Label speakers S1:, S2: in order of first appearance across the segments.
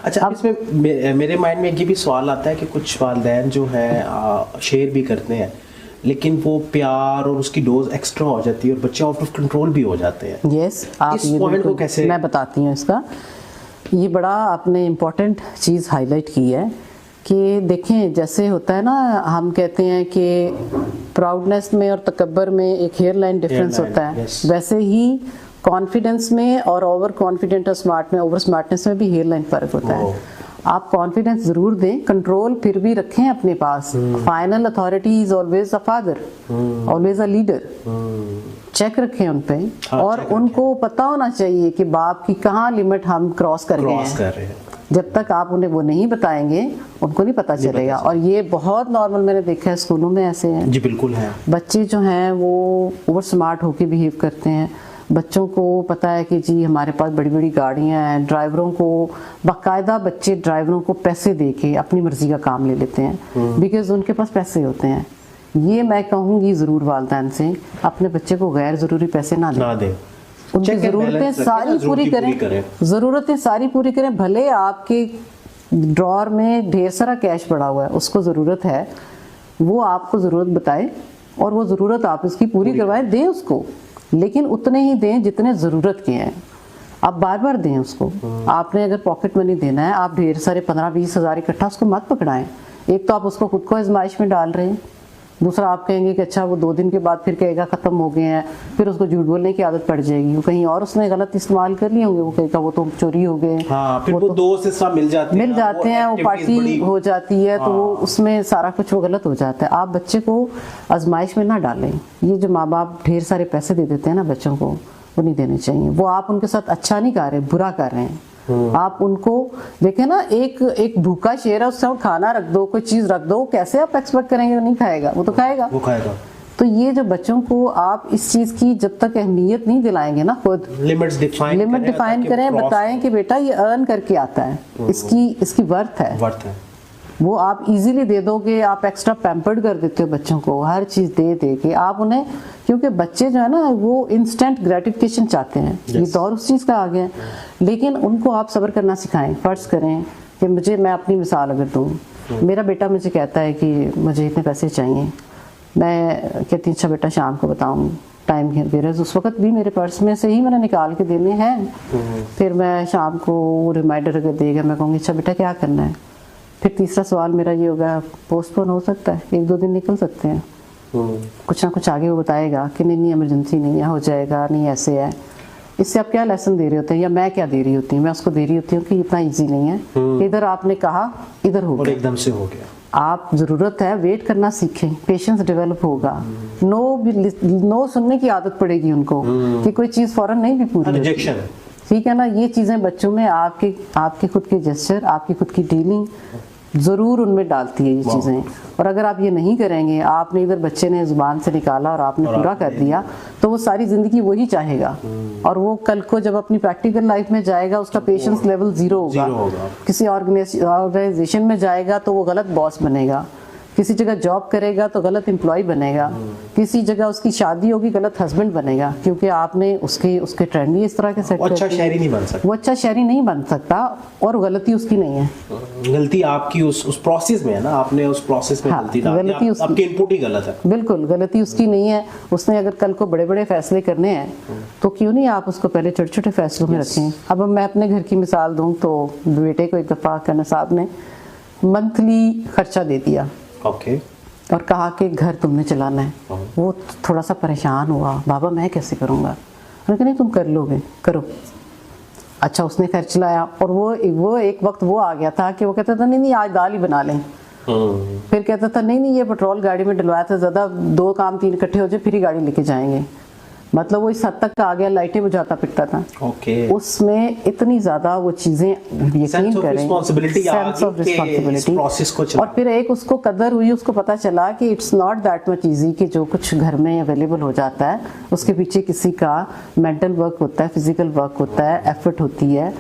S1: अच्छा, अब इसमें मेरे माइंड में ये भी सवाल आता है कि कुछ वालिदैन जो हैं शेयर भी करते हैं, लेकिन वो प्यार और उसकी डोज एक्स्ट्रा हो जाती है और बच्चे आउट ऑफ कंट्रोल भी हो जाते हैं।
S2: यस, आप
S1: इस पॉइंट को कैसे?
S2: मैं बताती हूँ इसका। ये बड़ा आपने इम्पोर्टेंट चीज़ हाईलाइट की है कि देखें, जैसे होता है ना, हम कहते हैं कि प्राउडनेस में और तकब्बर में एक हेयर लाइन डिफरेंस होता है, वैसे ही कॉन्फिडेंस में और ओवर कॉन्फिडेंट और स्मार्ट में, ओवर स्मार्टनेस में भी हेयर लाइन फ़र्क होता है। आप कॉन्फिडेंस जरूर दें, कंट्रोल फिर भी रखें अपने पास। Final authority is always a father, always a leader. Check रखें उन पे, और उनको पता होना चाहिए कि बाप की कहाँ लिमिट हम क्रॉस कर गए हैं। जब तक आप उन्हें वो नहीं बताएंगे, उनको नहीं पता चलेगा। और ये बहुत नॉर्मल मैंने देखा है, स्कूलों में ऐसे हैं
S1: जी, बिल्कुल है।
S2: बच्चे जो हैं वो ओवर स्मार्ट होके बिहेव करते हैं। बच्चों को पता है कि जी हमारे पास बड़ी बड़ी गाड़ियां हैं, ड्राइवरों को बाकायदा बच्चे ड्राइवरों को पैसे दे के अपनी मर्जी का काम ले लेते हैं, बिकॉज उनके पास पैसे होते हैं। ये मैं कहूँगी ज़रूर वालिदैन से, अपने बच्चे को गैर ज़रूरी पैसे ना दें। उनकी ज़रूरतें सारी पूरी करें, ज़रूरतें सारी पूरी करें। भले आपके ड्रॉर में ढेर सारा कैश पड़ा हुआ है, उसको ज़रूरत है, वो आपको ज़रूरत बताए और वो ज़रूरत आप इसकी पूरी करवाएं, दें उसको, लेकिन उतने ही दें जितने ज़रूरत के हैं। आप बार बार दें उसको। आपने अगर पॉकेट मनी देना है, आप ढेर सारे 15-20 हज़ार इकट्ठा उसको मत पकड़ाएं। एक तो आप उसको खुद को आजमाइश में डाल रहे हैं, दूसरा आप कहेंगे कि अच्छा वो 2 दिन के बाद फिर कहेगा ख़त्म हो गए हैं, फिर उसको झूठ बोलने की आदत पड़ जाएगी। वो कहीं और उसने गलत इस्तेमाल कर लिए होंगे, वो कहेगा वो तो चोरी हो गए।
S1: हाँ, फिर वो दोस्त हिस्सा मिल जाते हैं,
S2: वो पार्टी हो जाती है। तो वो उसमें सारा कुछ वो गलत हो जाता है। आप बच्चे को आजमाइश में ना डालें। ये जो माँ बाप ढेर सारे पैसे दे देते हैं ना बच्चों को, वो नहीं देने चाहिए। वो आप उनके साथ अच्छा नहीं कर रहे, बुरा कर रहे हैं। आप उनको देखें ना, एक भूखा शेर है, उससे खाना रख दो, कोई चीज रख दो, कैसे आप एक्सपेक्ट करेंगे वो नहीं खाएगा? वो तो खाएगा। तो ये जो बच्चों को आप इस चीज की जब तक अहमियत नहीं दिलाएंगे ना, खुद लिमिट डिफाइन करें, बताएं कि बेटा ये अर्न करके आता है, इसकी वर्थ है। वो आप इजीली दे दोगे। आप एक्स्ट्रा पैम्पर्ड कर देते हो बच्चों को, हर चीज़ दे के आप उन्हें, क्योंकि बच्चे जो है ना वो इंस्टेंट ग्रेटिफिकेशन चाहते हैं। ये दौर उस चीज़ का आ गया है। लेकिन उनको आप सब्र करना सिखाएं। फ़र्ज़ करें कि मैं अपनी मिसाल अगर दूँ, मेरा बेटा मुझे कहता है कि मुझे इतने पैसे चाहिए, मैं कहती हूँ अच्छा बेटा शाम को बताऊँ, टाइम घेर दे रहे। उस वक्त भी मेरे पर्स में से ही मैंने निकाल के देने हैं। फिर मैं शाम को रिमाइंडर अगर देगा, मैं कहूँगी अच्छा बेटा क्या करना है। फिर तीसरा सवाल मेरा ये होगा, पोस्टपोन हो सकता है, 1-2 दिन निकल सकते हैं। कुछ ना कुछ आगे वो बताएगा कि नहीं इमरजेंसी नहीं है, हो जाएगा, नहीं ऐसे है। इससे आप क्या लेसन दे रहे होते हैं, या मैं क्या दे रही होती हूँ? मैं उसको दे रही होती हूँ कि इतना इजी नहीं है, इधर आपने कहा, इधर हो गया,
S1: एकदम से हो गया।
S2: आप ज़रूरत है वेट करना सीखें, पेशेंस डेवलप होगा। नो सुनने की आदत पड़ेगी उनको कि कोई चीज़ फौरन नहीं भी पूरी होती, ठीक है ना। ये चीज़ें बच्चों में आपके खुद के जेस्चर, आपकी खुद की डीलिंग ज़रूर उनमें डालती है ये चीज़ें। और अगर आप ये नहीं करेंगे, आपने इधर बच्चे ने ज़ुबान से निकाला और आपने पूरा कर दिया, तो वो सारी ज़िंदगी वही चाहेगा। और वो कल को जब अपनी प्रैक्टिकल लाइफ में जाएगा, उसका पेशेंस लेवल ज़ीरो होगा। किसी ऑर्गेनाइजेशन में जाएगा तो वो गलत बॉस बनेगा, किसी जगह जॉब करेगा तो गलत एम्प्लॉय बनेगा, किसी जगह उसकी शादी होगी गलत हस्बैंड बनेगा, क्योंकि आपने उसके ट्रेंड ही इस तरह के सेट कर दिए।
S1: अच्छा शहरी नहीं बन सकता।
S2: वो अच्छा शहरी नहीं बन सकता, और गलती उसकी नहीं है।
S1: गलती आपकी उस प्रोसेस में है ना, आपने उस प्रोसेस में गलती डाली, आपकी इनपुट ही गलत है।
S2: बिल्कुल, गलती उसकी नहीं है। उसने अगर कल को बड़े बड़े फैसले करने हैं तो क्यों नहीं आप उसको पहले छोटे छोटे फैसलों में रखें। अब मैं अपने घर की मिसाल दूँ तो बेटे को एक दफ़ा कहना साहब ने मंथली खर्चा दे दिया, और कहा कि घर तुमने चलाना है। वो थोड़ा सा परेशान हुआ, बाबा मैं कैसे करूँगा? मैंने कहा नहीं तुम कर लोगे, करो। अच्छा उसने खर्च चलाया, और वो एक वक्त वो आ गया था कि वो कहता था नहीं आज दाल ही बना लें। फिर कहता था नहीं ये पेट्रोल गाड़ी में डलवाया था, ज़्यादा 2 काम 3 इकट्ठे हो जाए फिर ही गाड़ी लेके जाएंगे। मतलब वो इस हद तक आ गया, लाइटें बुझाता पिटता था। उसमें इतनी ज़्यादा वो चीज़ें यकीन करें, सेंस ऑफ रिस्पॉन्सिबिलिटी। और फिर एक उसको कदर हुई, उसको पता चला कि it's not that much easy कि जो कुछ घर में अवेलेबल हो जाता है उसके पीछे किसी का मेंटल वर्क होता है, फिजिकल वर्क होता है, एफर्ट होती है,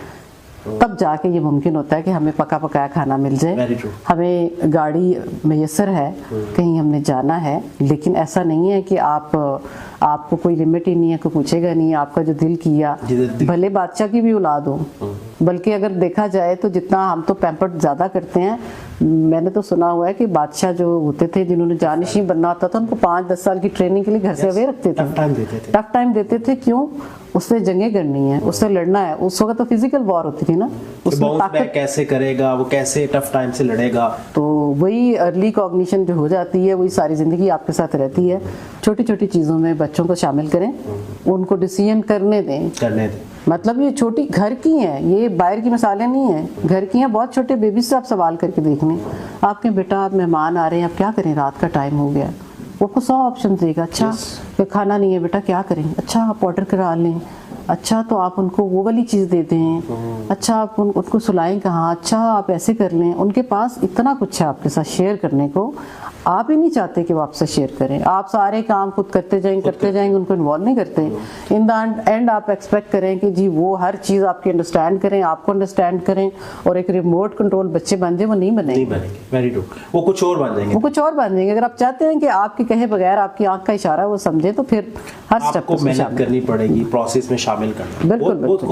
S2: तब जाके ये मुमकिन होता है कि हमें पका पकाया खाना मिल जाए, हमें गाड़ी मैसर है, कहीं हमने जाना है। लेकिन ऐसा नहीं है कि आपको कोई लिमिट ही नहीं है, कोई पूछेगा नहीं, आपका जो दिल किया, भले बादशाह की भी औलाद हो, बल्कि अगर देखा जाए तो जितना हम तो पैम्पर्ड ज़्यादा करते हैं, मैंने तो सुना हुआ है कि बादशाह जो होते थे जिन्होंने जानशीं बनना होता था उनको 5-10 साल की ट्रेनिंग के लिए घर से अवे रखते थे,
S1: टफ टाइम देते थे।
S2: टफ टाइम देते थे। क्यों? उससे जंगें करनी है, उससे लड़ना है। उस वक्त तो फिजिकल वॉर होती थी ना, उसमें
S1: बाउंस बैक
S2: ताकत।
S1: कैसे करेगा, वो कैसे टफ टाइम से लड़ेगा।
S2: तो वही अर्ली कॉग्निशन जो हो जाती है, वही सारी ज़िंदगी आपके साथ रहती है। छोटी छोटी चीज़ों में बच्चों को शामिल करें, उनको डिसीजन करने दें। मतलब ये छोटी घर की हैं, ये बाहर की मिसालें नहीं हैं, घर की हैं। बहुत छोटे बेबी से आप सवाल करके देख लें, आपके बेटा आप मेहमान आ रहे हैं, आप क्या करें, रात का टाइम हो गया, वो आपको 100 ऑप्शन देगा। अच्छा फिर खाना नहीं है बेटा, क्या करें? अच्छा आप ऑर्डर करा लें। अच्छा तो आप उनको वो वाली चीज़ दे दें। अच्छा आप उनको सुलाएं कहाँ? अच्छा आप ऐसे कर लें। उनके पास इतना कुछ है आपके साथ शेयर करने को, आप ही नहीं चाहते कि वो आपसे शेयर करें। आप सारे काम खुद करते जाएंगे, उनको इन्वॉल्व नहीं करते। इन द एंड आप एक्सपेक्ट करें कि जी वो हर चीज़ आपकी अंडरस्टैंड करें, आपको अंडरस्टैंड करें, और एक रिमोट कंट्रोल बच्चे बन जाए, वो नहीं बनेंगे।
S1: वेरी ट्रू, वो कुछ और बन जाएंगे। अगर आप चाहते हैं कि आपके कहे बगैर आपकी आंख का इशारा वो समझे, तो फिर हर स्टेप आपको मेहनत करनी पड़ेगी, प्रोसेस में शामिल करना। बहुत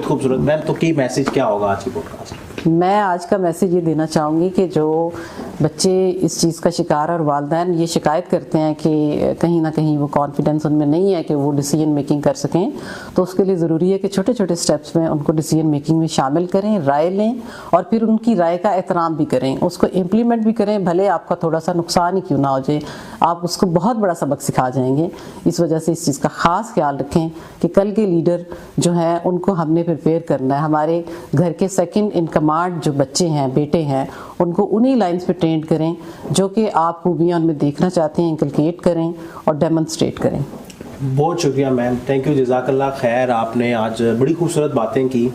S1: खूबसूरत। मैम तो की मैसेज क्या होगा आज की पॉडकास्ट?
S2: मैं आज का मैसेज ये देना चाहूँगी कि जो बच्चे इस चीज़ का शिकार और वालिदैन ये शिकायत करते हैं कि कहीं ना कहीं वो कॉन्फिडेंस उनमें नहीं है कि वो डिसीजन मेकिंग कर सकें, तो उसके लिए ज़रूरी है कि छोटे छोटे स्टेप्स में उनको डिसीजन मेकिंग में शामिल करें, राय लें, और फिर उनकी राय का एहतराम भी करें, उसको इम्प्लीमेंट भी करें। भले आपका थोड़ा सा नुकसान ही क्यों ना हो जाए, आप उसको बहुत बड़ा सबक सिखा जाएंगे। इस वजह से इस चीज़ का ख़ास ख्याल रखें कि कल के लीडर जो हैं उनको हमने प्रिपेयर करना है। हमारे घर के सेकंड इन कमांड जो बच्चे हैं, बेटे हैं, उनको उन्हीं लाइंस पे ट्रेन करें जो कि आप खूबियाँ उनमें देखना चाहते हैं, इंकलकेट करें और डेमोन्स्ट्रेट करें।
S1: बहुत शुक्रिया मैम, थैंक यू, जज़ाकल्लाह खैर। आपने आज बड़ी खूबसूरत बातें की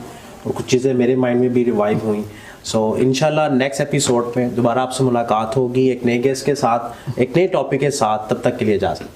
S1: और कुछ चीज़ें मेरे माइंड में भी रिवाइव हुई। सो इंशाल्लाह नेक्स्ट एपिसोड में दोबारा आपसे मुलाकात होगी एक नए गेस्ट के साथ, एक नए टॉपिक के साथ। तब तक के लिए इजाज़त।